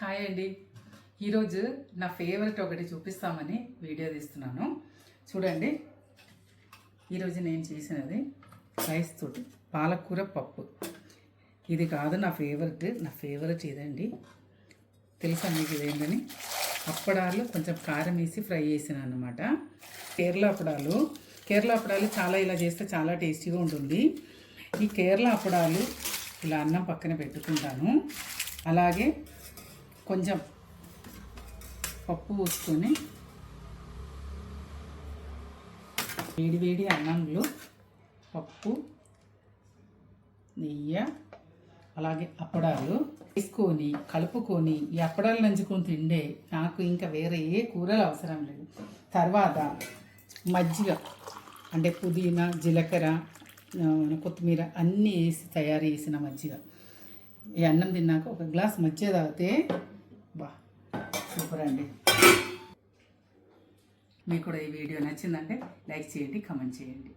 Hi అండి. ఈరోజు నా ఫేవరెట్ ఒకటి చూపిస్తామని వీడియో తీస్తున్నాను. చూడండి, ఈరోజు నేను చేసినది రైస్ తోటి పాలకూర పప్పు. ఇది కాదు నా ఫేవరెట్ ఇదండి. తెలుసా మీకు ఇదేంటని? అప్పడాలు కొంచెం కారం వేసి ఫ్రై చేసినాను అనమాట. కేరళ అప్పడాలు చాలా ఇలా చేస్తే చాలా టేస్టీగా ఉంటుంది. ఈ కేరళ అప్పడాలు ఇలా అన్నం పక్కన పెట్టుకుంటాను. అలాగే కొంచెం పప్పు పోసుకొని వేడి అన్నంలో పప్పు, నెయ్యి, అలాగే అప్పడాలు వేసుకొని కలుపుకొని ఈ అప్పడాలు నంచుకొని తిండే నాకు ఇంకా వేరే ఏ కూరలు అవసరం లేదు. తర్వాత మజ్జిగ అంటే పుదీనా, జీలకర్ర, కొత్తిమీర అన్నీ వేసి తయారు చేసిన మజ్జిగ. ఈ అన్నం తిన్నాక ఒక గ్లాస్ మజ్జిగ తాగితే బా సూపర్ అండి. మీకు కూడా ఈ వీడియో నచ్చిందంటే లైక్ చేయండి, కామెంట్ చేయండి.